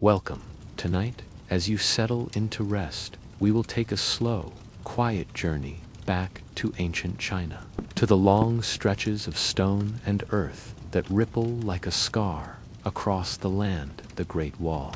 Welcome. Tonight, as you settle into rest, we will take a slow, quiet journey back to ancient China, to the long stretches of stone and earth that ripple like a scar across the land, the Great Wall.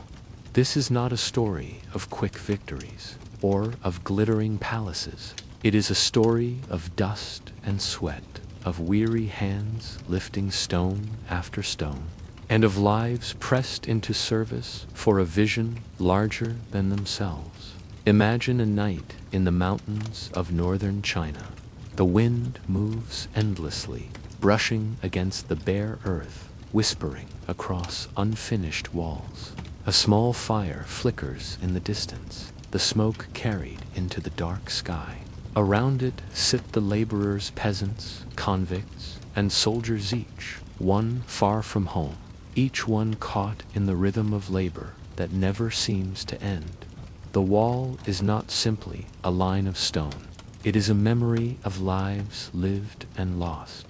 This is not a story of quick victories or of glittering palaces. It is a story of dust and sweat, of weary hands lifting stone after stone, and of lives pressed into service for a vision larger than themselves. Imagine a night in the mountains of northern China. The wind moves endlessly, brushing against the bare earth, whispering across unfinished walls. A small fire flickers in the distance, the smoke carried into the dark sky. Around it sit the laborers, peasants, convicts, and soldiers, each one far from home, each one caught in the rhythm of labor that never seems to end. The wall is not simply a line of stone. It is a memory of lives lived and lost.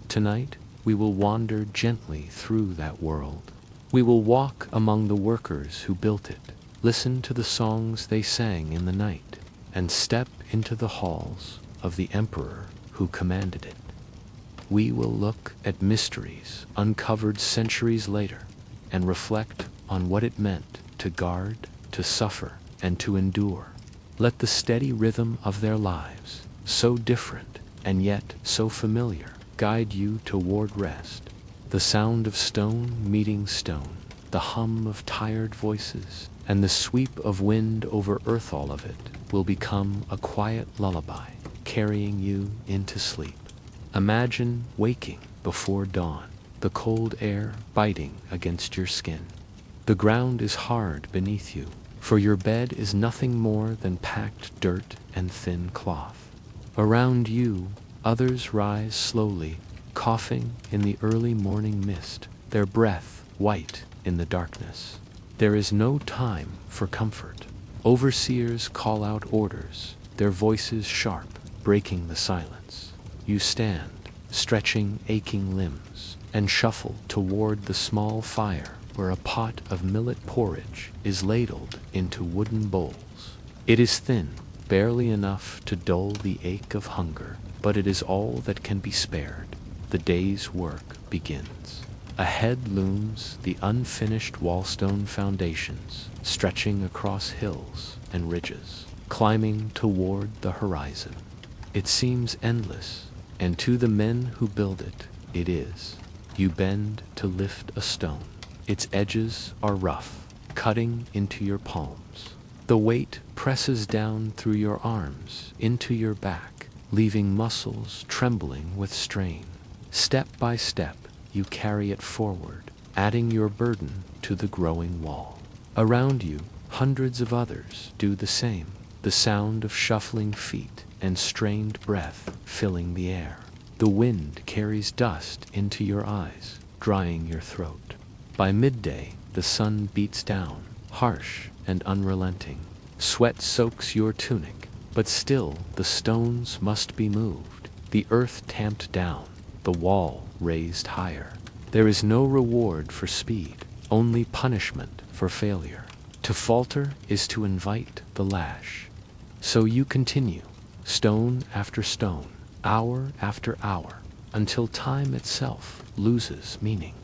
Tonight, we will wander gently through that world. We will walk among the workers who built it, listen to the songs they sang in the night, and step into the halls of the emperor who commanded it. We will look at mysteries uncovered centuries later and reflect on what it meant to guard, to suffer, and to endure. Let the steady rhythm of their lives, so different and yet so familiar, guide you toward rest. The sound of stone meeting stone, the hum of tired voices, and the sweep of wind over earth, all of it will become a quiet lullaby, carrying you into sleep. Imagine waking before dawn, the cold air biting against your skin. The ground is hard beneath you, for your bed is nothing more than packed dirt and thin cloth. Around you, others rise slowly, coughing in the early morning mist, their breath white in the darkness. There is no time for comfort. Overseers call out orders, their voices sharp, breaking the silence. You stand, stretching aching limbs, and shuffle toward the small fire where a pot of millet porridge is ladled into wooden bowls. It is thin, barely enough to dull the ache of hunger, but it is all that can be spared. The day's work begins. Ahead looms the unfinished wallstone foundations, stretching across hills and ridges, climbing toward the horizon. It seems endless, and to the men who build it, it is. You bend to lift a stone. Its edges are rough, cutting into your palms. The weight presses down through your arms, into your back, leaving muscles trembling with strain. Step by step, you carry it forward, adding your burden to the growing wall. Around you, hundreds of others do the same, the sound of shuffling feet and strained breath filling the air. The wind carries dust into your eyes, drying your throat. By midday, the sun beats down, harsh and unrelenting. Sweat soaks your tunic, but still the stones must be moved, the earth tamped down, the wall raised higher. There is no reward for speed, only punishment for failure. To falter is to invite the lash. So you continue, stone after stone, hour after hour, until time itself loses meaning.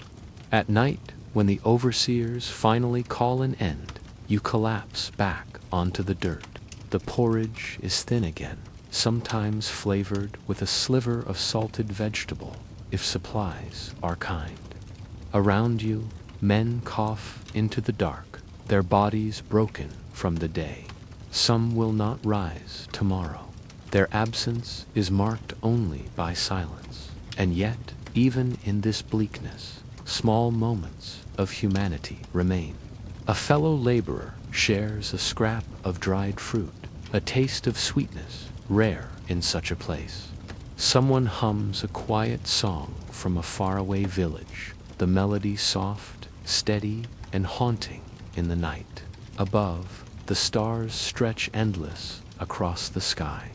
At night, when the overseers finally call an end, you collapse back onto the dirt. The porridge is thin again, sometimes flavored with a sliver of salted vegetable, if supplies are kind. Around you, men cough into the dark, their bodies broken from the day. Some will not rise tomorrow. Their absence is marked only by silence. And yet, even in this bleakness, small moments of humanity remain. A fellow laborer shares a scrap of dried fruit, a taste of sweetness rare in such a place. Someone hums a quiet song from a faraway village, the melody soft, steady, and haunting in the night. Above, the stars stretch endless across the sky.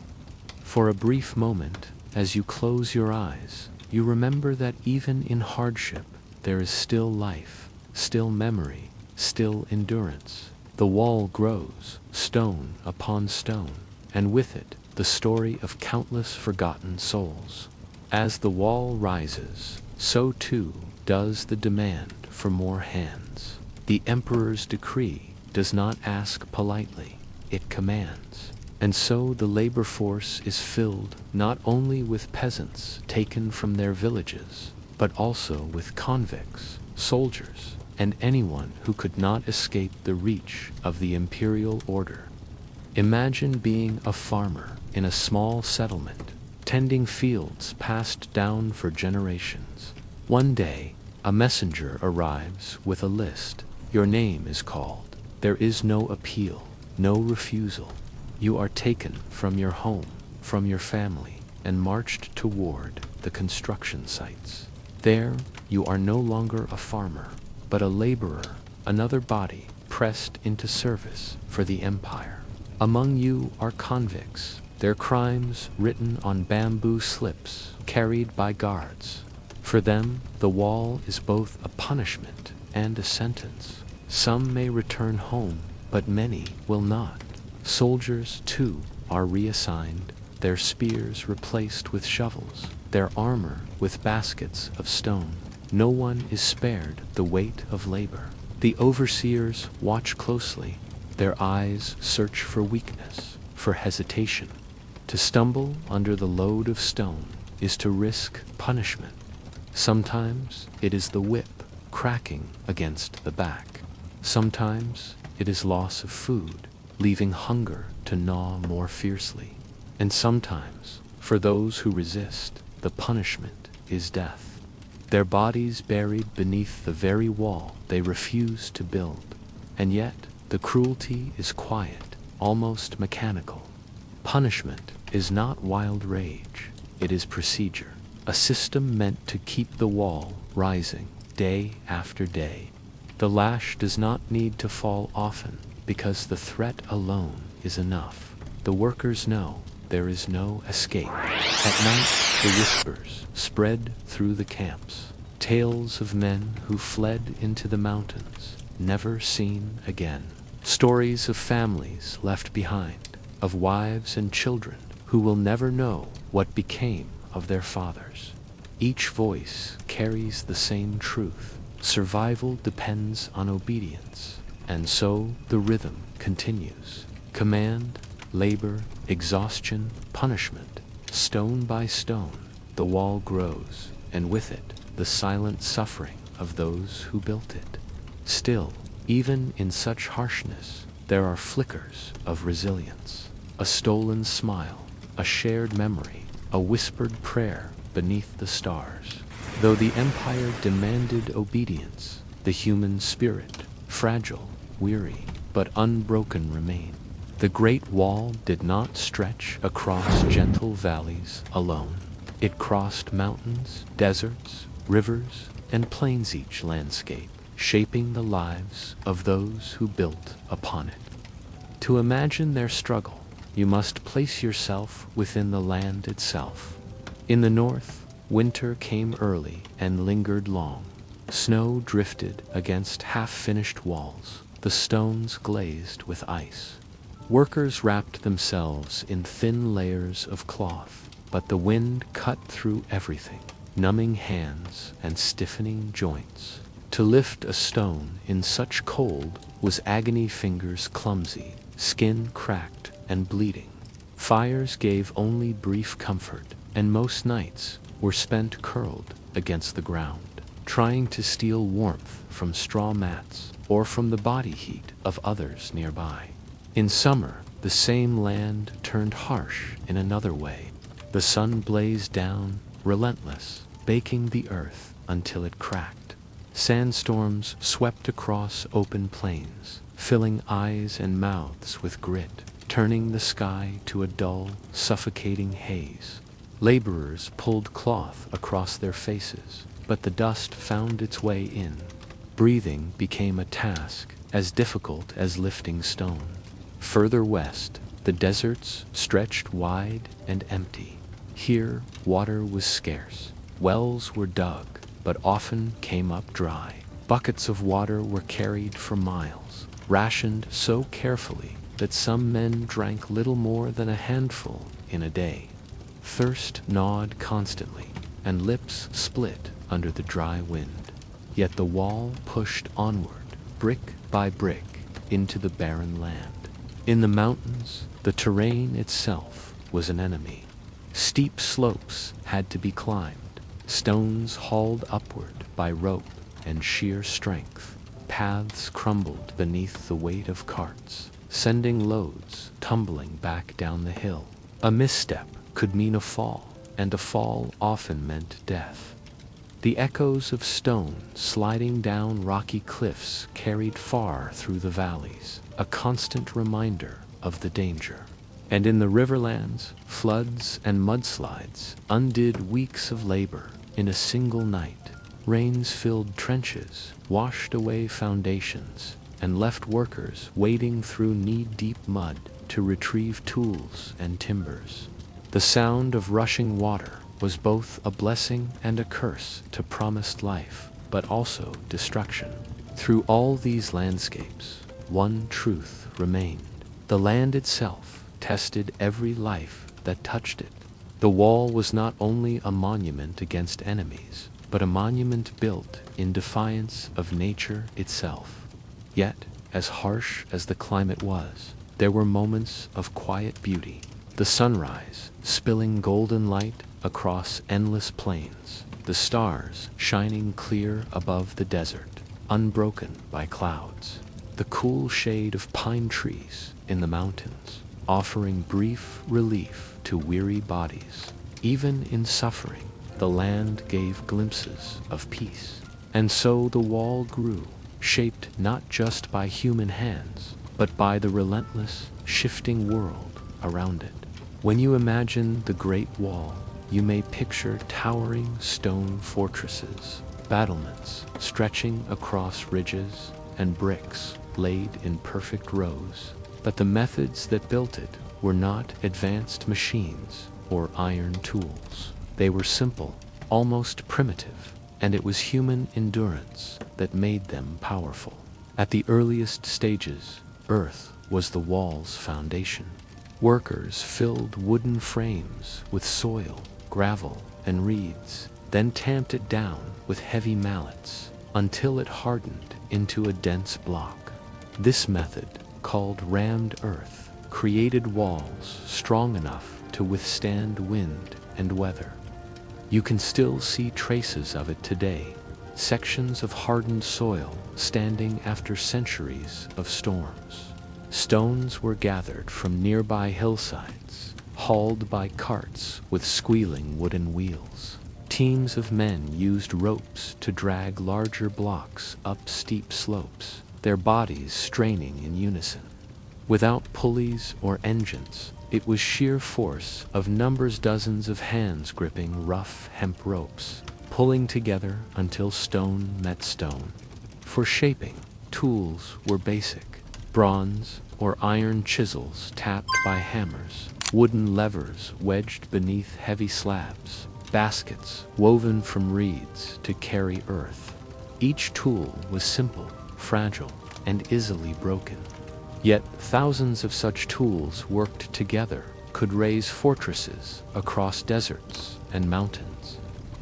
For a brief moment, as you close your eyes, you remember that even in hardship, there is still life, still memory, still endurance. The wall grows, stone upon stone, and with it, the story of countless forgotten souls. As the wall rises, so too does the demand for more hands. The emperor's decree does not ask politely, it commands. And so the labor force is filled not only with peasants taken from their villages, but also with convicts, soldiers, and anyone who could not escape the reach of the imperial order. Imagine being a farmer in a small settlement, tending fields passed down for generations. One day, a messenger arrives with a list. Your name is called. There is no appeal, no refusal. You are taken from your home, from your family, and marched toward the construction sites. There, you are no longer a farmer, but a laborer, another body pressed into service for the empire. Among you are convicts, their crimes written on bamboo slips carried by guards. For them, the wall is both a punishment and a sentence. Some may return home, but many will not. Soldiers, too, are reassigned, their spears replaced with shovels, their armor with baskets of stone. No one is spared the weight of labor. The overseers watch closely. Their eyes search for weakness, for hesitation. To stumble under the load of stone is to risk punishment. Sometimes it is the whip cracking against the back. Sometimes it is loss of food, leaving hunger to gnaw more fiercely. And sometimes, for those who resist, the punishment is death. Their bodies buried beneath the very wall they refuse to build. And yet, the cruelty is quiet, almost mechanical. Punishment is not wild rage, it is procedure. A system meant to keep the wall rising day after day. The lash does not need to fall often, because the threat alone is enough. The workers know there is no escape. At night, the whispers spread through the camps. Tales of men who fled into the mountains, never seen again. Stories of families left behind, of wives and children who will never know what became of their fathers. Each voice carries the same truth. Survival depends on obedience. And so the rhythm continues. Command, labor, exhaustion, punishment. Stone by stone, the wall grows, and with it, the silent suffering of those who built it. Still, even in such harshness, there are flickers of resilience. A stolen smile, a shared memory, a whispered prayer beneath the stars. Though the empire demanded obedience, the human spirit, fragile, weary, but unbroken remained. The Great Wall did not stretch across gentle valleys alone. It crossed mountains, deserts, rivers, and plains, each landscape, shaping the lives of those who built upon it. To imagine their struggle, you must place yourself within the land itself. In the north, winter came early and lingered long. Snow drifted against half-finished walls, the stones glazed with ice. Workers wrapped themselves in thin layers of cloth, but the wind cut through everything, numbing hands and stiffening joints. To lift a stone in such cold was agony, fingers clumsy, skin cracked and bleeding. Fires gave only brief comfort, and most nights were spent curled against the ground, trying to steal warmth from straw mats or from the body heat of others nearby. In summer, the same land turned harsh in another way. The sun blazed down, relentless, baking the earth until it cracked. Sandstorms swept across open plains, filling eyes and mouths with grit, turning the sky to a dull, suffocating haze. Laborers pulled cloth across their faces, but the dust found its way in. Breathing became a task as difficult as lifting stone. Further west, the deserts stretched wide and empty. Here, water was scarce. Wells were dug, but often came up dry. Buckets of water were carried for miles, rationed so carefully that some men drank little more than a handful in a day. Thirst gnawed constantly, and lips split under the dry wind. Yet the wall pushed onward, brick by brick, into the barren land. In the mountains, the terrain itself was an enemy. Steep slopes had to be climbed, stones hauled upward by rope and sheer strength. Paths crumbled beneath the weight of carts, sending loads tumbling back down the hill. A misstep could mean a fall, and a fall often meant death. The echoes of stone sliding down rocky cliffs carried far through the valleys, a constant reminder of the danger. And in the riverlands, floods and mudslides undid weeks of labor in a single night. Rains filled trenches, washed away foundations, and left workers wading through knee-deep mud to retrieve tools and timbers. The sound of rushing water was both a blessing and a curse to promised life, but also destruction. Through all these landscapes, one truth remained. The land itself tested every life that touched it. The wall was not only a monument against enemies, but a monument built in defiance of nature itself. Yet, as harsh as the climate was, there were moments of quiet beauty. The sunrise, spilling golden light across endless plains, the stars shining clear above the desert, unbroken by clouds, the cool shade of pine trees in the mountains, offering brief relief to weary bodies. Even in suffering, the land gave glimpses of peace. And so the wall grew, shaped not just by human hands, but by the relentless, shifting world around it. When you imagine the Great Wall, you may picture towering stone fortresses, battlements stretching across ridges, and bricks laid in perfect rows. But the methods that built it were not advanced machines or iron tools. They were simple, almost primitive, and it was human endurance that made them powerful. At the earliest stages, earth was the wall's foundation. Workers filled wooden frames with soil, gravel, and reeds, then tamped it down with heavy mallets until it hardened into a dense block. This method, called rammed earth, created walls strong enough to withstand wind and weather. You can still see traces of it today, sections of hardened soil standing after centuries of storms. Stones were gathered from nearby hillsides, hauled by carts with squealing wooden wheels. Teams of men used ropes to drag larger blocks up steep slopes, their bodies straining in unison. Without pulleys or engines, it was sheer force of dozens of hands gripping rough hemp ropes, pulling together until stone met stone. For shaping, tools were basic: bronze or iron chisels tapped by hammers, wooden levers wedged beneath heavy slabs, baskets woven from reeds to carry earth. Each tool was simple, fragile, and easily broken. Yet thousands of such tools worked together could raise fortresses across deserts and mountains.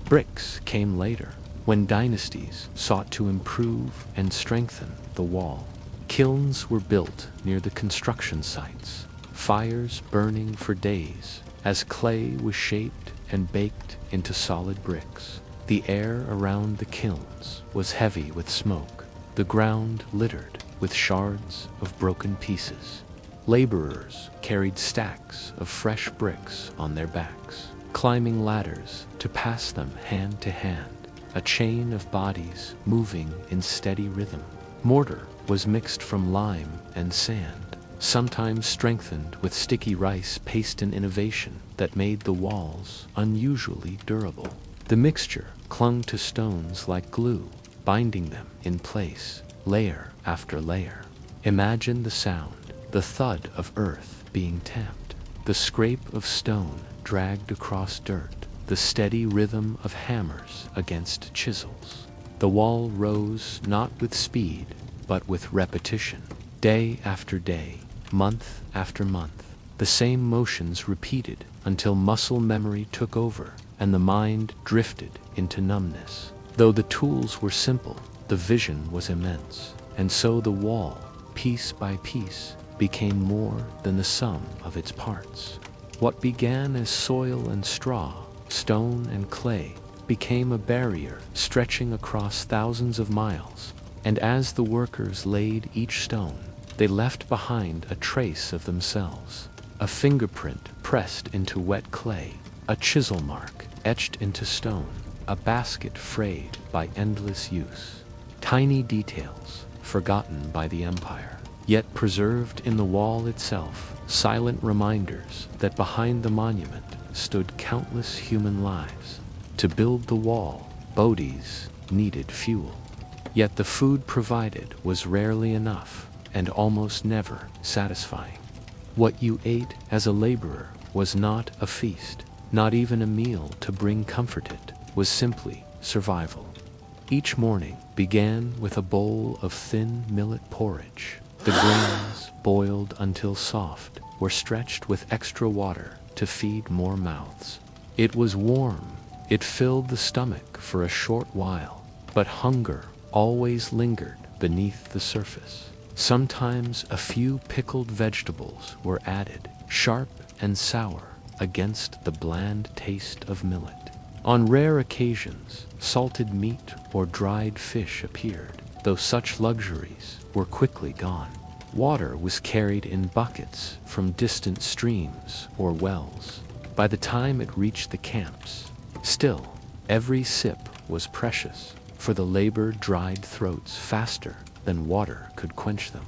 Bricks came later, when dynasties sought to improve and strengthen the wall. Kilns were built near the construction sites, fires burning for days as clay was shaped and baked into solid bricks. The air around the kilns was heavy with smoke, the ground littered with shards of broken pieces. Laborers carried stacks of fresh bricks on their backs, climbing ladders to pass them hand to hand, a chain of bodies moving in steady rhythm. Mortar was mixed from lime and sand, sometimes strengthened with sticky rice paste, an innovation that made the walls unusually durable. The mixture clung to stones like glue, binding them in place, layer after layer. Imagine the sound, the thud of earth being tamped, the scrape of stone dragged across dirt, the steady rhythm of hammers against chisels. The wall rose not with speed, but with repetition. Day after day, month after month, the same motions repeated until muscle memory took over and the mind drifted into numbness. Though the tools were simple, the vision was immense, and so the wall, piece by piece, became more than the sum of its parts. What began as soil and straw, stone and clay, became a barrier stretching across thousands of miles, and as the workers laid each stone, they left behind a trace of themselves, a fingerprint pressed into wet clay, a chisel mark etched into stone, a basket frayed by endless use. Tiny details, forgotten by the empire, yet preserved in the wall itself, silent reminders that behind the monument stood countless human lives. To build the wall, Bodhis needed fuel. Yet the food provided was rarely enough and almost never satisfying. What you ate as a laborer was not a feast, not even a meal to bring comfort. It was simply survival. Each morning began with a bowl of thin millet porridge. The grains, boiled until soft, were stretched with extra water to feed more mouths. It was warm, it filled the stomach for a short while, but hunger always lingered beneath the surface. Sometimes a few pickled vegetables were added, sharp and sour, against the bland taste of millet. On rare occasions, salted meat or dried fish appeared, though such luxuries were quickly gone. Water was carried in buckets from distant streams or wells. By the time it reached the camps, still, every sip was precious, for the labor dried throats faster than water could quench them.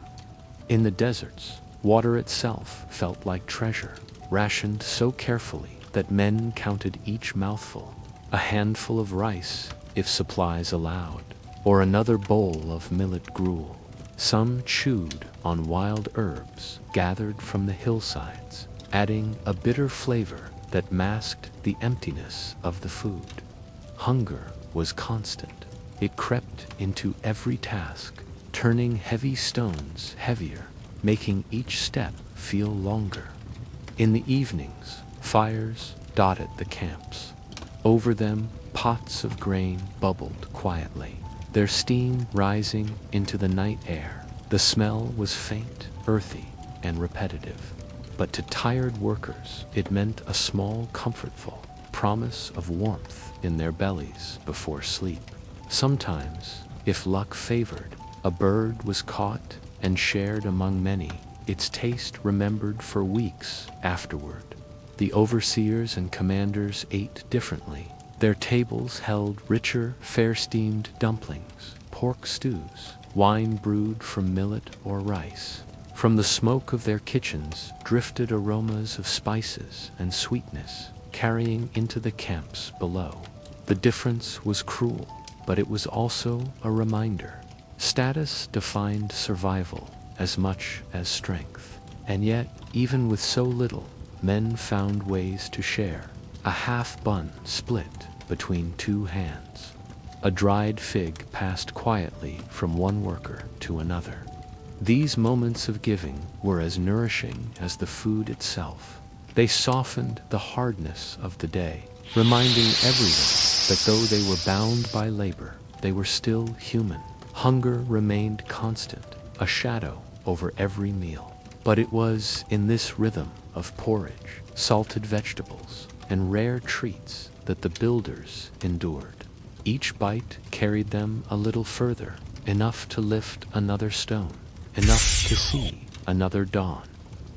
In the deserts, water itself felt like treasure, rationed so carefully that men counted each mouthful, a handful of rice if supplies allowed, or another bowl of millet gruel. Some chewed on wild herbs gathered from the hillsides, adding a bitter flavor that masked the emptiness of the food. Hunger was constant. It crept into every task, turning heavy stones heavier, making each step feel longer. In the evenings, fires dotted the camps. Over them, pots of grain bubbled quietly, their steam rising into the night air. The smell was faint, earthy, and repetitive. But to tired workers, it meant a small, comfortful promise of warmth in their bellies before sleep. Sometimes, if luck favored, a bird was caught and shared among many, its taste remembered for weeks afterward. The overseers and commanders ate differently. Their tables held richer, fair-steamed dumplings, pork stews, wine brewed from millet or rice. From the smoke of their kitchens drifted aromas of spices and sweetness, carrying into the camps below. The difference was cruel, but it was also a reminder. Status defined survival as much as strength. And yet, even with so little, men found ways to share. A half bun split between two hands. A dried fig passed quietly from one worker to another. These moments of giving were as nourishing as the food itself. They softened the hardness of the day, reminding everyone that though they were bound by labor, they were still human. Hunger remained constant, a shadow over every meal. But it was in this rhythm of porridge, salted vegetables, and rare treats that the builders endured. Each bite carried them a little further, enough to lift another stone, enough to see another dawn.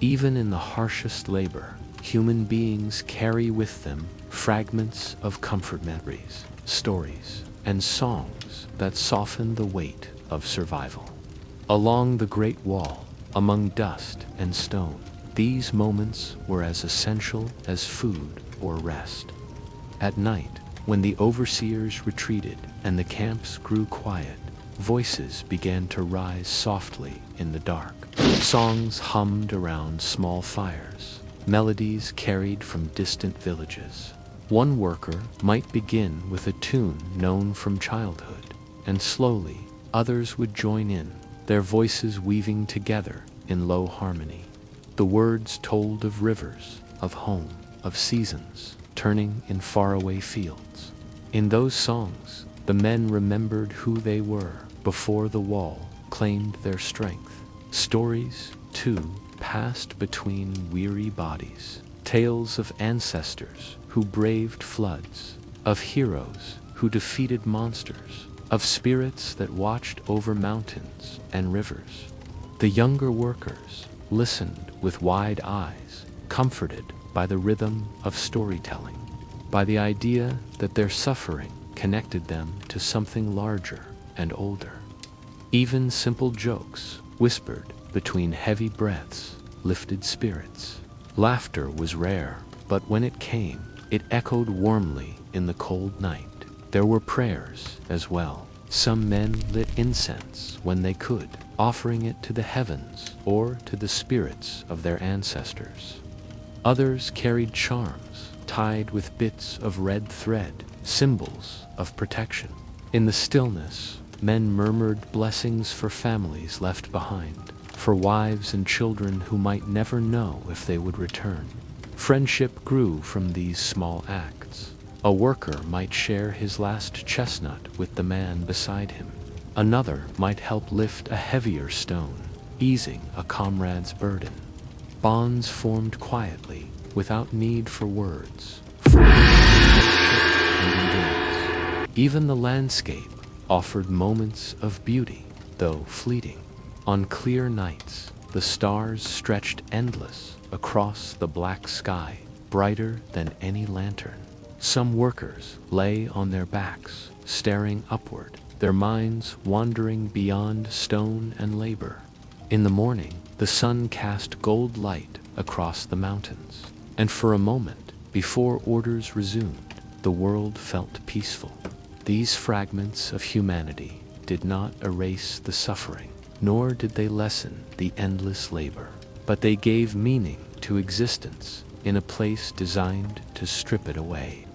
Even in the harshest labor, human beings carry with them fragments of comfort, memories, stories, and songs that soften the weight of survival. Along the Great Wall, among dust and stone, these moments were as essential as food or rest. At night, when the overseers retreated and the camps grew quiet, voices began to rise softly in the dark. Songs hummed around small fires, melodies carried from distant villages. One worker might begin with a tune known from childhood, and slowly, others would join in, their voices weaving together in low harmony. The words told of rivers, of home, of seasons, turning in faraway fields. In those songs, the men remembered who they were before the wall claimed their strength. Stories, too, passed between weary bodies. Tales of ancestors who braved floods, of heroes who defeated monsters, of spirits that watched over mountains and rivers. The younger workers listened with wide eyes, comforted by the rhythm of storytelling, by the idea that their suffering connected them to something larger and older. Even simple jokes, whispered between heavy breaths, lifted spirits. Laughter was rare, but when it came, it echoed warmly in the cold night. There were prayers as well. Some men lit incense when they could, offering it to the heavens or to the spirits of their ancestors. Others carried charms, tied with bits of red thread, symbols of protection. In the stillness, men murmured blessings for families left behind, for wives and children who might never know if they would return. Friendship grew from these small acts. A worker might share his last chestnut with the man beside him. Another might help lift a heavier stone, easing a comrade's burden. Bonds formed quietly, without need for words, full of friendship and endurance. Even the landscape offered moments of beauty, though fleeting. On clear nights, the stars stretched endless across the black sky, brighter than any lantern. Some workers lay on their backs, staring upward, their minds wandering beyond stone and labor. In the morning, the sun cast gold light across the mountains, and for a moment, before orders resumed, the world felt peaceful. These fragments of humanity did not erase the suffering, nor did they lessen the endless labor, but they gave meaning to existence in a place designed to strip it away.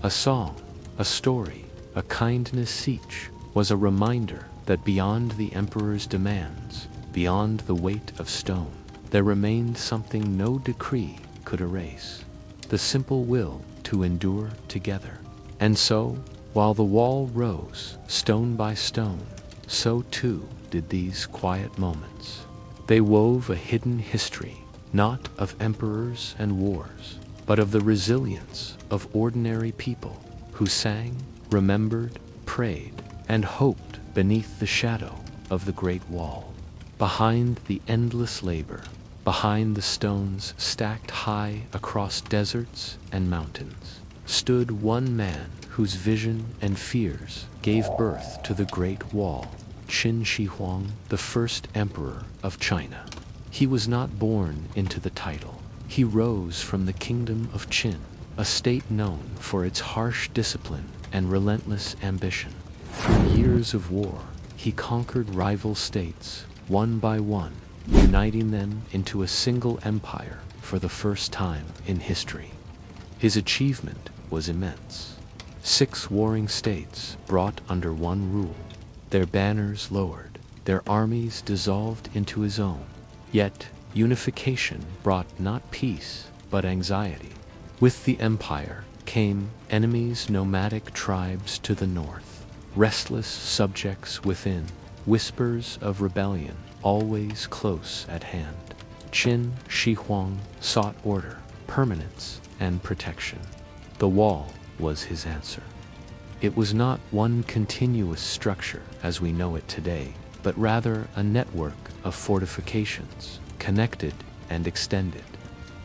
A song, a story, a kindness each was a reminder that beyond the emperor's demands, beyond the weight of stone, there remained something no decree could erase, the simple will to endure together. And so, while the wall rose, stone by stone, so too did these quiet moments. They wove a hidden history, not of emperors and wars, but of the resilience of ordinary people who sang, remembered, prayed, and hoped beneath the shadow of the Great Wall. Behind the endless labor, behind the stones stacked high across deserts and mountains, stood one man whose vision and fears gave birth to the Great Wall, Qin Shi Huang, the first emperor of China. He was not born into the title. He rose from the kingdom of Qin, a state known for its harsh discipline and relentless ambition. Through years of war, he conquered rival states, one by one, uniting them into a single empire for the first time in history. His achievement was immense. 6 warring states brought under one rule, their banners lowered, their armies dissolved into his own. Yet, unification brought not peace, but anxiety. With the empire came enemies, nomadic tribes to the north, restless subjects within, whispers of rebellion always close at hand. Qin Shi Huang sought order, permanence, and protection. The wall was his answer. It was not one continuous structure as we know it today, but rather a network of fortifications, connected and extended,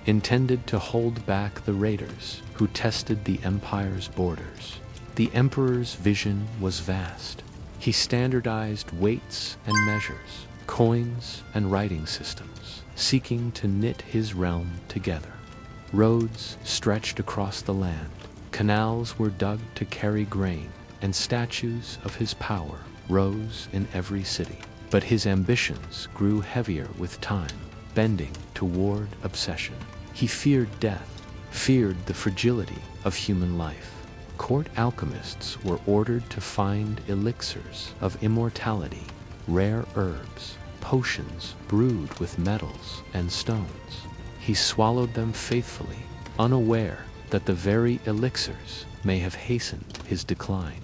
intended to hold back the raiders who tested the empire's borders. The emperor's vision was vast. He standardized weights and measures, coins and writing systems, seeking to knit his realm together. Roads stretched across the land, canals were dug to carry grain, and statues of his power rose in every city. But his ambitions grew heavier with time, bending toward obsession. He feared death, feared the fragility of human life. Court alchemists were ordered to find elixirs of immortality, rare herbs, potions brewed with metals and stones. He swallowed them faithfully, unaware that the very elixirs may have hastened his decline.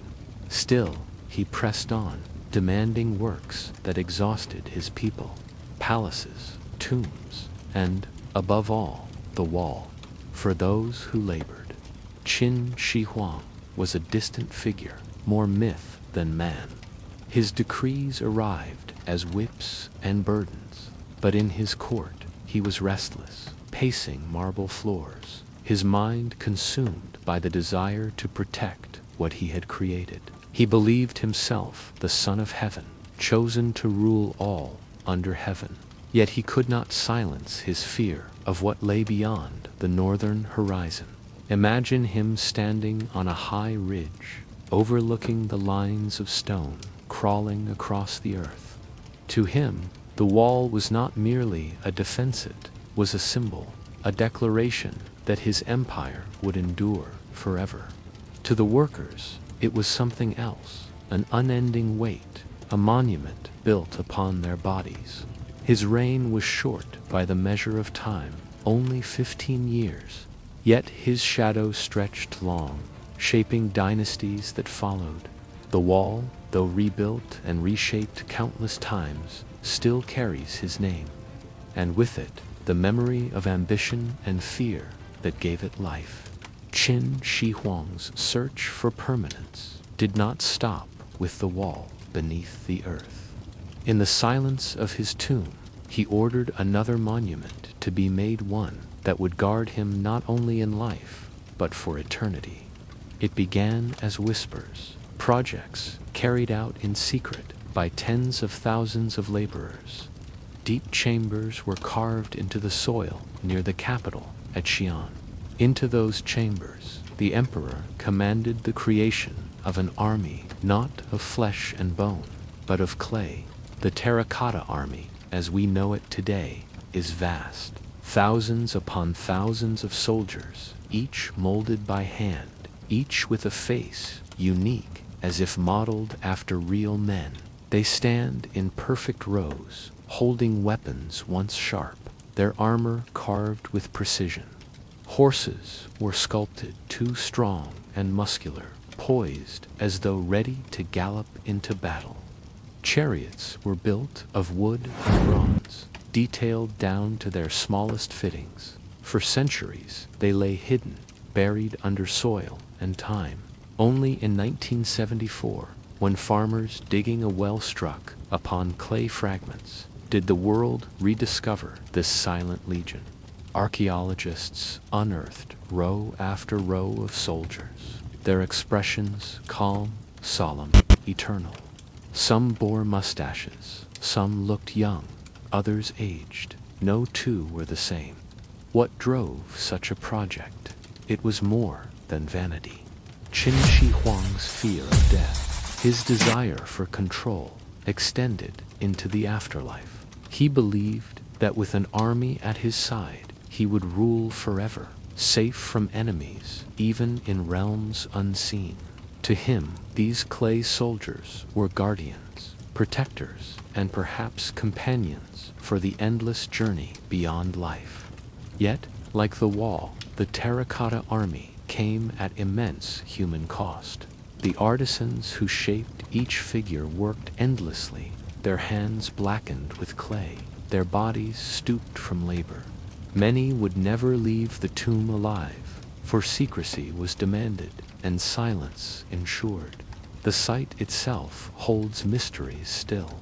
Still, he pressed on, demanding works that exhausted his people, palaces, tombs, and, above all, the wall, for those who labored. Qin Shi Huang was a distant figure, more myth than man. His decrees arrived as whips and burdens, but in his court he was restless, pacing marble floors, his mind consumed by the desire to protect what he had created. He believed himself the Son of Heaven, chosen to rule all under heaven. Yet he could not silence his fear of what lay beyond the northern horizon. Imagine him standing on a high ridge, overlooking the lines of stone crawling across the earth. To him, the wall was not merely a defense, it was a symbol, a declaration that his empire would endure forever. To the workers, it was something else, an unending weight, a monument built upon their bodies. His reign was short by the measure of time, only 15 years, yet his shadow stretched long, shaping dynasties that followed. The wall, though rebuilt and reshaped countless times, still carries his name, and with it, the memory of ambition and fear that gave it life. Qin Shi Huang's search for permanence did not stop with the wall beneath the earth. In the silence of his tomb, he ordered another monument to be made, one that would guard him not only in life, but for eternity. It began as whispers, projects carried out in secret by tens of thousands of laborers. Deep chambers were carved into the soil near the capital at Xi'an. Into those chambers, the emperor commanded the creation of an army not of flesh and bone, but of clay. The Terracotta Army, as we know it today, is vast. Thousands upon thousands of soldiers, each molded by hand, each with a face unique as if modeled after real men. They stand in perfect rows, holding weapons once sharp, their armor carved with precision. Horses were sculpted too strong and muscular, poised as though ready to gallop into battle. Chariots were built of wood and bronze, detailed down to their smallest fittings. For centuries, they lay hidden, buried under soil and time. Only in 1974, when farmers digging a well struck upon clay fragments, did the world rediscover this silent legion. Archaeologists unearthed row after row of soldiers, their expressions calm, solemn, eternal. Some bore mustaches, some looked young, others aged. No two were the same. What drove such a project? It was more than vanity. Qin Shi Huang's fear of death, his desire for control, extended into the afterlife. He believed that with an army at his side, he would rule forever, safe from enemies, even in realms unseen. To him, these clay soldiers were guardians, protectors, and perhaps companions for the endless journey beyond life. Yet, like the wall, the Terracotta Army came at immense human cost. The artisans who shaped each figure worked endlessly, their hands blackened with clay, their bodies stooped from labor. Many would never leave the tomb alive, for secrecy was demanded and silence ensured. The site itself holds mysteries still.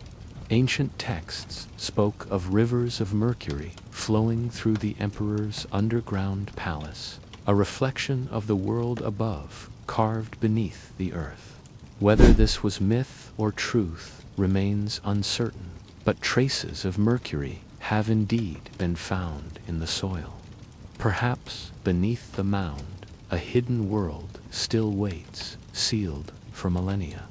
Ancient texts spoke of rivers of mercury flowing through the emperor's underground palace, a reflection of the world above, carved beneath the earth. Whether this was myth or truth remains uncertain, but traces of mercury have indeed been found in the soil. Perhaps beneath the mound, a hidden world still waits, sealed for millennia.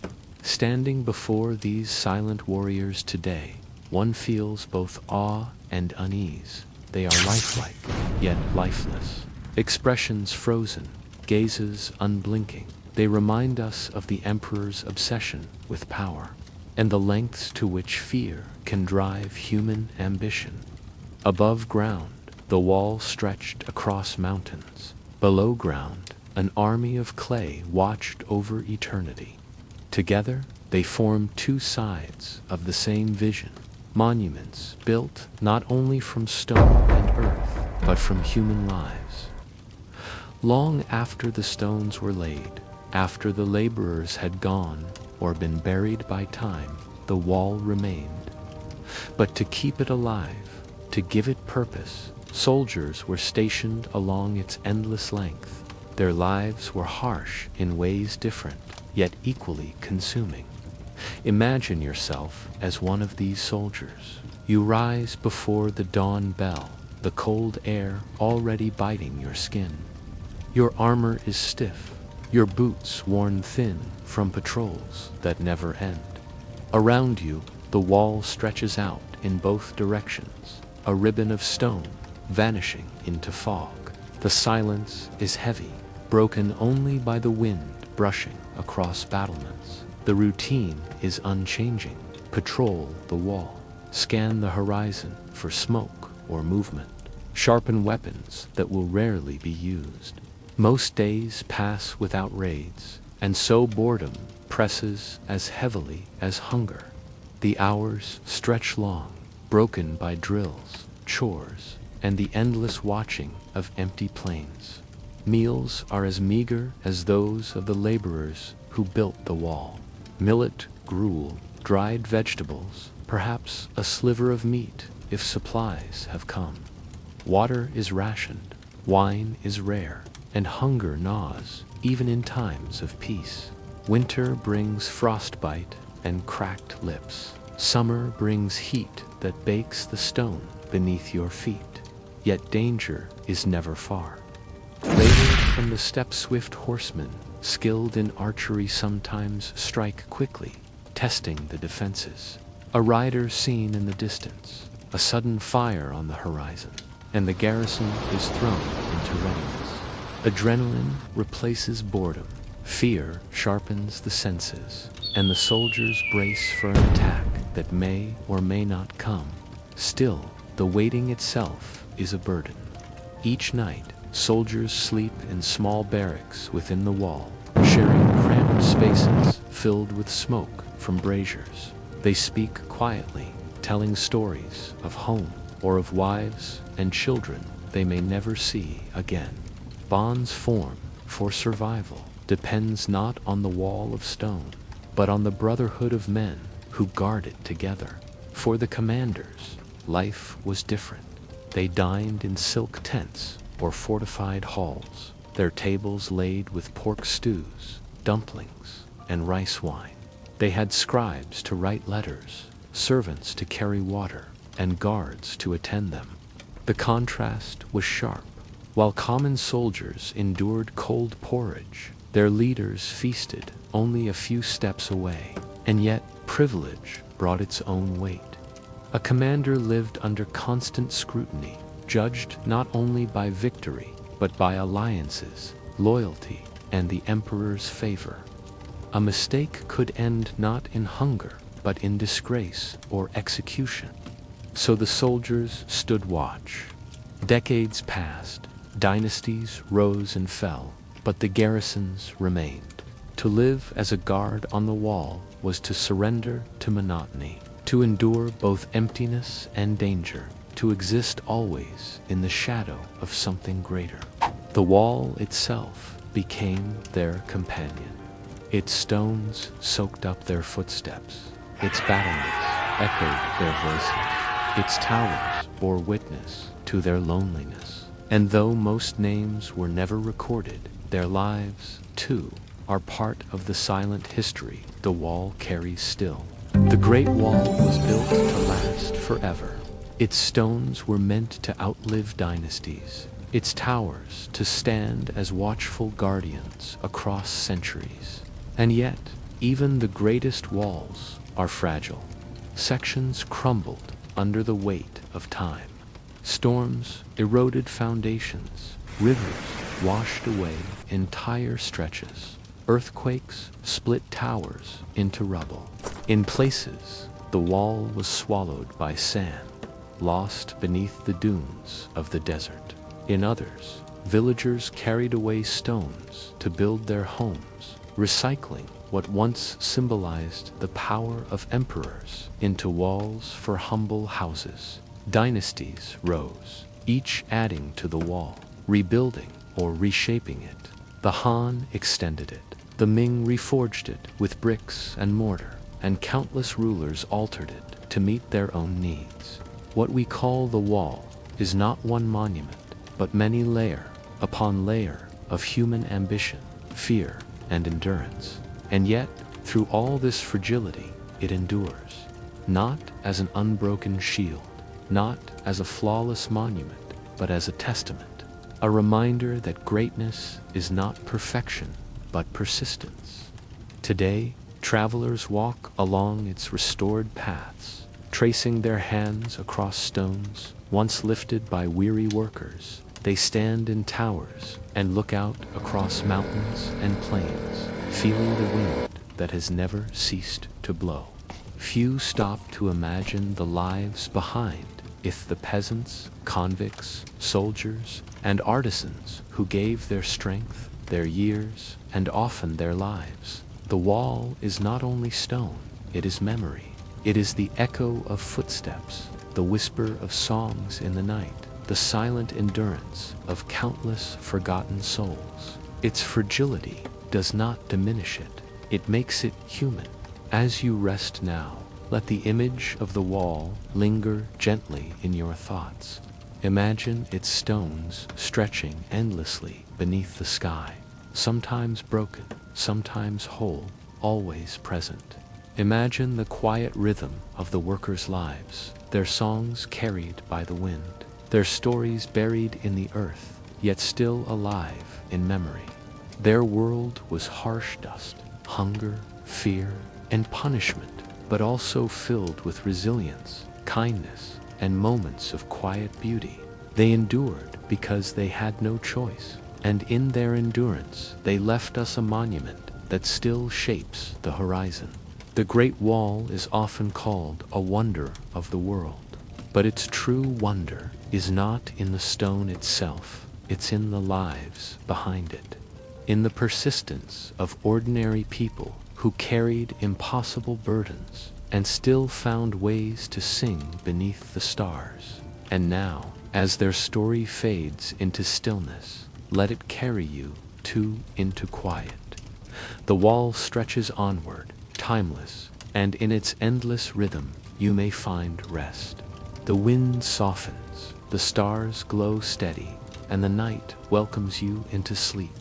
Standing before these silent warriors today, one feels both awe and unease. They are lifelike, yet lifeless. Expressions frozen, gazes unblinking, they remind us of the emperor's obsession with power, and the lengths to which fear can drive human ambition. Above ground, the wall stretched across mountains. Below ground, an army of clay watched over eternity. Together, they formed two sides of the same vision, monuments built not only from stone and earth, but from human lives. Long after the stones were laid, after the laborers had gone or been buried by time, the wall remained. But to keep it alive, to give it purpose, soldiers were stationed along its endless length. Their lives were harsh in ways different, yet equally consuming. Imagine yourself as one of these soldiers. You rise before the dawn bell, the cold air already biting your skin. Your armor is stiff, your boots worn thin from patrols that never end. Around you, the wall stretches out in both directions, a ribbon of stone vanishing into fog. The silence is heavy, broken only by the wind brushing across battlements. The routine is unchanging. Patrol the wall, scan the horizon for smoke or movement, sharpen weapons that will rarely be used. Most days pass without raids, and so boredom presses as heavily as hunger. The hours stretch long, broken by drills, chores, and the endless watching of empty plains. Meals are as meager as those of the laborers who built the wall. Millet, gruel, dried vegetables, perhaps a sliver of meat if supplies have come. Water is rationed, wine is rare, and hunger gnaws even in times of peace. Winter brings frostbite and cracked lips. Summer brings heat that bakes the stone beneath your feet. Yet danger is never far. Raiders from the steppe-swift horsemen, skilled in archery, sometimes strike quickly, testing the defenses. A rider seen in the distance, a sudden fire on the horizon, and the garrison is thrown into readiness. Adrenaline replaces boredom, fear sharpens the senses, and the soldiers brace for an attack that may or may not come. Still, the waiting itself is a burden. Each night, soldiers sleep in small barracks within the wall, sharing cramped spaces filled with smoke from braziers. They speak quietly, telling stories of home or of wives and children they may never see again. Bonds form for survival depends not on the wall of stone, but on the brotherhood of men who guard it together. For the commanders, life was different. They dined in silk tents or fortified halls, their tables laid with pork stews, dumplings, and rice wine. They had scribes to write letters, servants to carry water, and guards to attend them. The contrast was sharp. While common soldiers endured cold porridge, their leaders feasted only a few steps away, and yet privilege brought its own weight. A commander lived under constant scrutiny, judged not only by victory, but by alliances, loyalty, and the emperor's favor. A mistake could end not in hunger, but in disgrace or execution. So the soldiers stood watch. Decades passed, dynasties rose and fell, but the garrisons remained. To live as a guard on the wall was to surrender to monotony, to endure both emptiness and danger, to exist always in the shadow of something greater. The wall itself became their companion. Its stones soaked up their footsteps. Its battlements echoed their voices. Its towers bore witness to their loneliness. And though most names were never recorded, their lives, too, are part of the silent history the wall carries still. The Great Wall was built to last forever. Its stones were meant to outlive dynasties, its towers to stand as watchful guardians across centuries. And yet, even the greatest walls are fragile. Sections crumbled under the weight of time. Storms eroded foundations, rivers washed away entire stretches. Earthquakes split towers into rubble. In places, the wall was swallowed by sand, lost beneath the dunes of the desert. In others, villagers carried away stones to build their homes, recycling what once symbolized the power of emperors into walls for humble houses. Dynasties rose, each adding to the wall, rebuilding or reshaping it. The Han extended it, the Ming reforged it with bricks and mortar, and countless rulers altered it to meet their own needs. What we call the wall is not one monument, but many layer upon layer of human ambition, fear, and endurance. And yet, through all this fragility, it endures, not as an unbroken shield, not as a flawless monument, but as a testament, a reminder that greatness is not perfection, but persistence. Today, travelers walk along its restored paths, tracing their hands across stones once lifted by weary workers. They stand in towers and look out across mountains and plains, feeling the wind that has never ceased to blow. Few stop to imagine the lives behind, if the peasants, convicts, soldiers, and artisans who gave their strength, their years, and often their lives. The wall is not only stone, it is memory. It is the echo of footsteps, the whisper of songs in the night, the silent endurance of countless forgotten souls. Its fragility does not diminish it, it makes it human. As you rest now, let the image of the wall linger gently in your thoughts. Imagine its stones stretching endlessly beneath the sky, sometimes broken, sometimes whole, always present. Imagine the quiet rhythm of the workers' lives, their songs carried by the wind, their stories buried in the earth, yet still alive in memory. Their world was harsh dust, hunger, fear, and punishment, but also filled with resilience, kindness, and moments of quiet beauty. They endured because they had no choice, and in their endurance they left us a monument that still shapes the horizon. The Great Wall is often called a wonder of the world, but its true wonder is not in the stone itself, it's in the lives behind it, in the persistence of ordinary people who carried impossible burdens and still found ways to sing beneath the stars. And now, as their story fades into stillness, let it carry you too into quiet. The wall stretches onward, timeless, and in its endless rhythm you may find rest. The wind softens, the stars glow steady, and the night welcomes you into sleep.